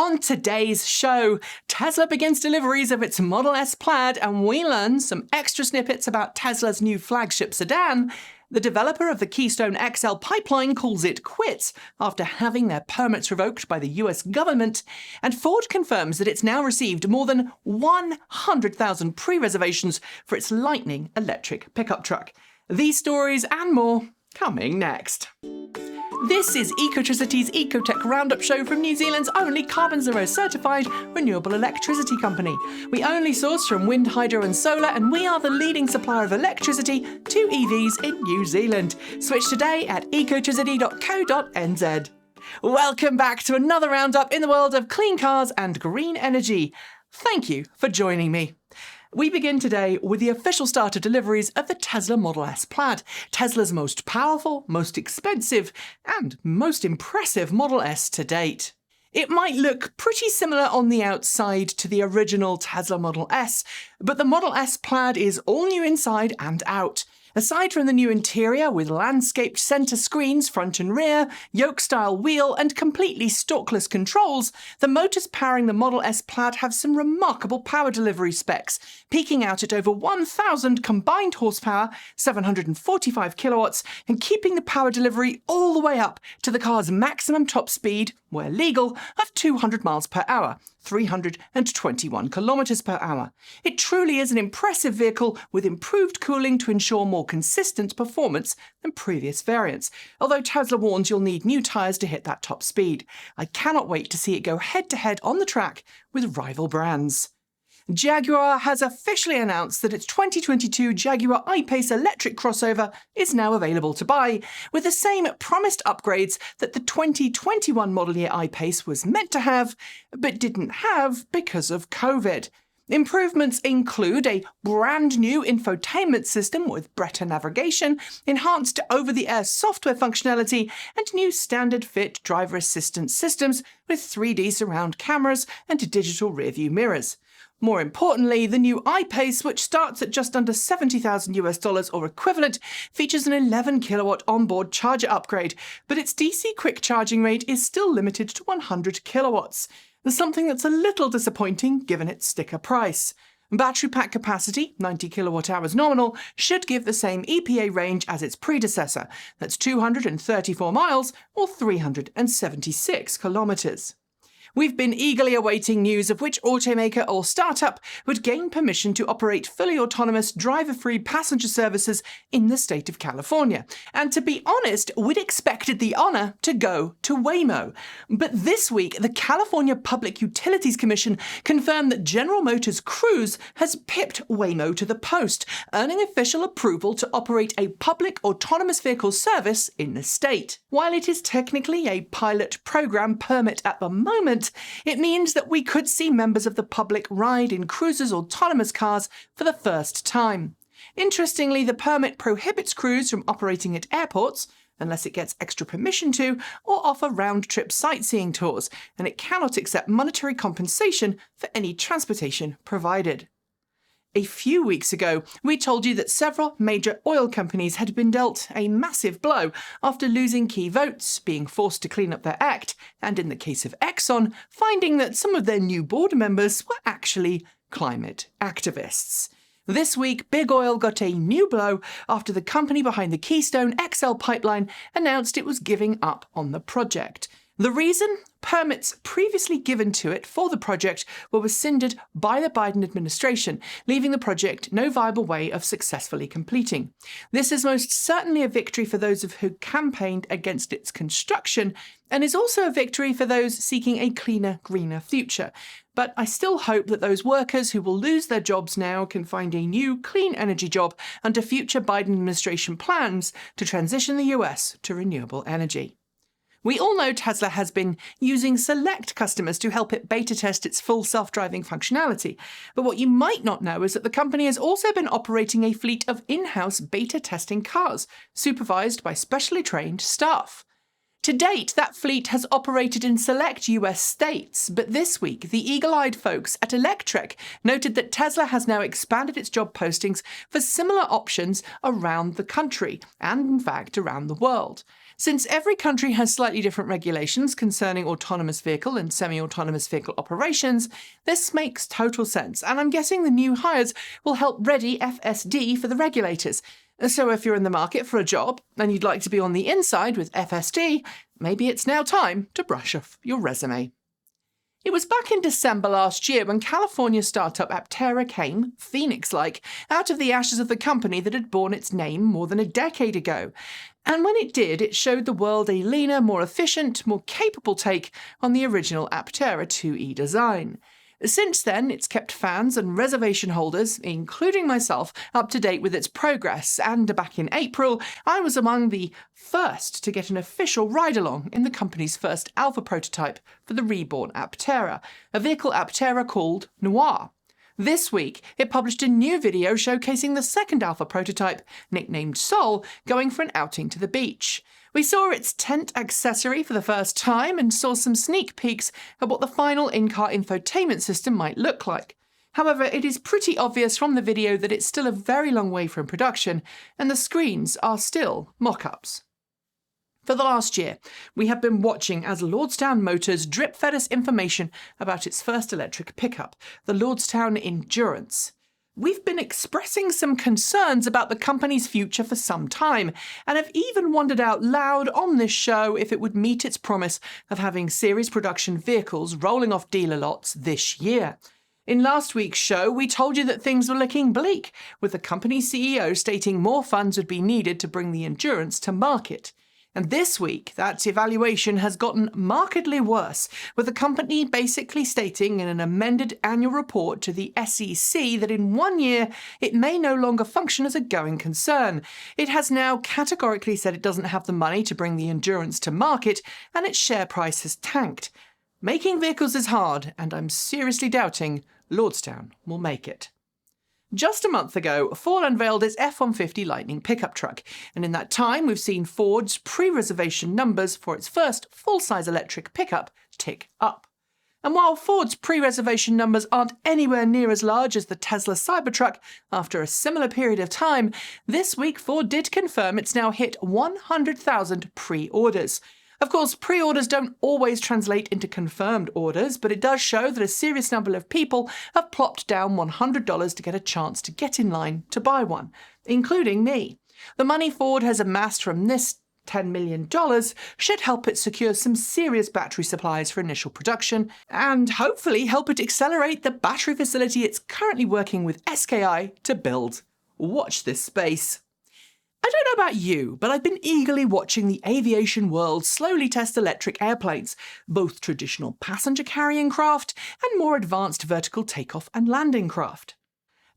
On today's show, Tesla begins deliveries of its Model S Plaid, and we learn some extra snippets about Tesla's new flagship sedan. The developer of the KeystoneXL pipeline calls it quits after having their permits revoked by the US government, and Ford confirms that it's now received more than 100,000 pre-reservations for its Lightning electric pickup truck. These stories and more coming next. This is Ecotricity's Ecotech Roundup show from New Zealand's only carboNZero certified renewable electricity company. We only source from wind, hydro and solar, and we are the leading supplier of electricity to EVs in New Zealand. Switch today at ecotricity.co.nz. Welcome back to another roundup in the world of clean cars and green energy. Thank you for joining me. We begin today with the official start of deliveries of the Tesla Model S Plaid, Tesla's most powerful, most expensive, and most impressive Model S to date. It might look pretty similar on the outside to the original Tesla Model S, but the Model S Plaid is all new inside and out. Aside from the new interior with landscaped centre screens front and rear, yoke-style wheel and completely stalkless controls, the motors powering the Model S Plaid have some remarkable power delivery specs, peaking out at over 1,000 combined horsepower, 745 kilowatts, and keeping the power delivery all the way up to the car's maximum top speed, where legal, of 200 miles per hour, 321 kilometers per hour. It truly is an impressive vehicle with improved cooling to ensure more consistent performance than previous variants, although Tesla warns you'll need new tyres to hit that top speed. I cannot wait to see it go head-to-head on the track with rival brands. Jaguar has officially announced that its 2022 Jaguar iPace electric crossover is now available to buy, with the same promised upgrades that the 2021 model year iPace was meant to have, but didn't have because of COVID. Improvements include a brand new infotainment system with better navigation, enhanced over-the-air software functionality, and new standard fit driver assistance systems with 3D surround cameras and digital rearview mirrors. More importantly, the new iPace, which starts at just under $70,000 or equivalent, features an 11 kilowatt onboard charger upgrade, but its DC quick charging rate is still limited to 100 kilowatts. Something that's a little disappointing given its sticker price. Battery pack capacity, 90 kilowatt hours nominal, should give the same EPA range as its predecessor. That's 234 miles or 376 kilometers. We've been eagerly awaiting news of which automaker or startup would gain permission to operate fully autonomous, driver-free passenger services in the state of California. And to be honest, we'd expected the honour to go to Waymo. But this week, the California Public Utilities Commission confirmed that General Motors Cruise has pipped Waymo to the post, earning official approval to operate a public autonomous vehicle service in the state. While it is technically a pilot program permit at the moment, it means that we could see members of the public ride in Cruise's autonomous cars for the first time. Interestingly, the permit prohibits Cruise from operating at airports, unless it gets extra permission to, or offer round-trip sightseeing tours, and it cannot accept monetary compensation for any transportation provided. A few weeks ago, we told you that several major oil companies had been dealt a massive blow after losing key votes, being forced to clean up their act, and in the case of Exxon, finding that some of their new board members were actually climate activists. This week, Big Oil got a new blow after the company behind the KeystoneXL pipeline announced it was giving up on the project. The reason? Permits previously given to it for the project were rescinded by the Biden administration, leaving the project no viable way of successfully completing. This is most certainly a victory for those who campaigned against its construction, and is also a victory for those seeking a cleaner, greener future. But I still hope that those workers who will lose their jobs now can find a new, clean energy job under future Biden administration plans to transition the US to renewable energy. We all know Tesla has been using select customers to help it beta test its full self-driving functionality, but what you might not know is that the company has also been operating a fleet of in-house beta testing cars, supervised by specially trained staff. To date, that fleet has operated in select US states, but this week, the eagle-eyed folks at Electrek noted that Tesla has now expanded its job postings for similar options around the country, and in fact around the world. Since every country has slightly different regulations concerning autonomous vehicle and semi-autonomous vehicle operations, this makes total sense, and I'm guessing the new hires will help ready FSD for the regulators. So if you're in the market for a job and you'd like to be on the inside with FSD, maybe it's now time to brush off your resume. It was back in December last year when California startup Aptera came, Phoenix-like, out of the ashes of the company that had borne its name more than a decade ago. And when it did, it showed the world a leaner, more efficient, more capable take on the original Aptera 2E design. Since then, it's kept fans and reservation holders, including myself, up to date with its progress, and back in April, I was among the first to get an official ride-along in the company's first alpha prototype for the reborn Aptera, a vehicle Aptera called Noir. This week, it published a new video showcasing the second alpha prototype, nicknamed Sol, going for an outing to the beach. We saw its tent accessory for the first time and saw some sneak peeks at what the final in-car infotainment system might look like. However, it is pretty obvious from the video that it's still a very long way from production, and the screens are still mock-ups. For the last year, we have been watching as Lordstown Motors drip-fed us information about its first electric pickup, the Lordstown Endurance. We've been expressing some concerns about the company's future for some time, and have even wondered out loud on this show if it would meet its promise of having series production vehicles rolling off dealer lots this year. In last week's show, we told you that things were looking bleak, with the company's CEO stating more funds would be needed to bring the Endurance to market. And this week, that evaluation has gotten markedly worse, with the company basically stating in an amended annual report to the SEC that in 1 year it may no longer function as a going concern. It has now categorically said it doesn't have the money to bring the Endurance to market, and its share price has tanked. Making vehicles is hard, and I'm seriously doubting Lordstown will make it. Just a month ago, Ford unveiled its F-150 Lightning pickup truck, and in that time we've seen Ford's pre-reservation numbers for its first full-size electric pickup tick up. And while Ford's pre-reservation numbers aren't anywhere near as large as the Tesla Cybertruck after a similar period of time, this week Ford did confirm it's now hit 100,000 pre-orders. Of course, pre-orders don't always translate into confirmed orders, but it does show that a serious number of people have plopped down $100 to get a chance to get in line to buy one, including me. The money Ford has amassed from this $10 million should help it secure some serious battery supplies for initial production, and hopefully help it accelerate the battery facility it's currently working with SKI to build. Watch this space. I don't know about you, but I've been eagerly watching the aviation world slowly test electric airplanes, both traditional passenger-carrying craft and more advanced vertical takeoff and landing craft.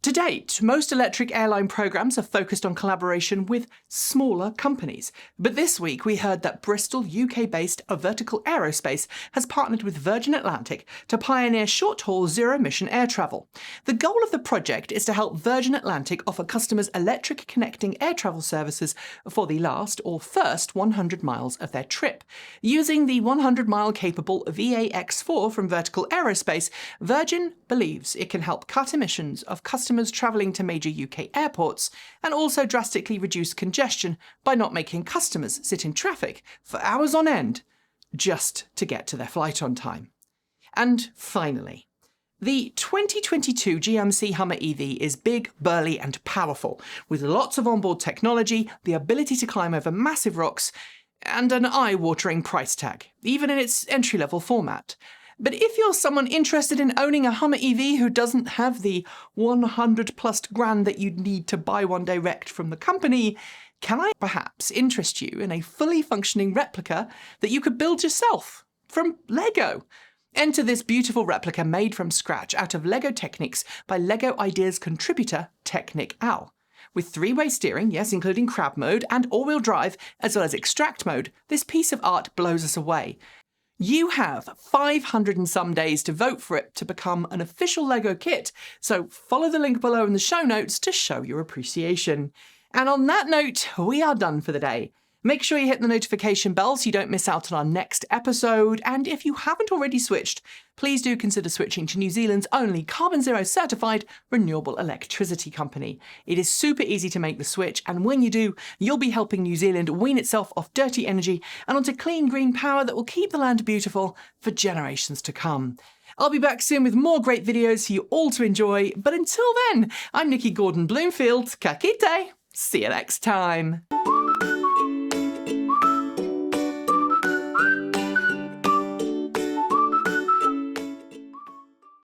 To date, most electric airline programs are focused on collaboration with smaller companies, but this week we heard that Bristol UK-based Vertical Aerospace has partnered with Virgin Atlantic to pioneer short-haul zero-emission air travel. The goal of the project is to help Virgin Atlantic offer customers electric connecting air travel services for the last or first 100 miles of their trip. Using the 100-mile capable VAX4 from Vertical Aerospace, Virgin believes it can help cut emissions of customers travelling to major UK airports and also drastically reduce congestion by not making customers sit in traffic for hours on end just to get to their flight on time. And finally, the 2022 GMC Hummer EV is big, burly and powerful, with lots of onboard technology, the ability to climb over massive rocks, and an eye-watering price tag, even in its entry-level format. But if you're someone interested in owning a Hummer EV who doesn't have the 100 plus grand that you'd need to buy one direct from the company, can I perhaps interest you in a fully functioning replica that you could build yourself from Lego? Enter this beautiful replica made from scratch out of Lego Technics by Lego Ideas contributor Technic Al. With three-way steering, yes, including crab mode, and all-wheel drive, as well as extract mode, this piece of art blows us away. You have 500 and some days to vote for it to become an official LEGO kit, so follow the link below in the show notes to show your appreciation. And on that note, we are done for the day. Make sure you hit the notification bell so you don't miss out on our next episode, and if you haven't already switched, please do consider switching to New Zealand's only carboNZero certified renewable electricity company. It is super easy to make the switch, and when you do, you'll be helping New Zealand wean itself off dirty energy and onto clean green power that will keep the land beautiful for generations to come. I'll be back soon with more great videos for you all to enjoy, but until then, I'm Nikki Gordon-Bloomfield. Ka kite! See you next time.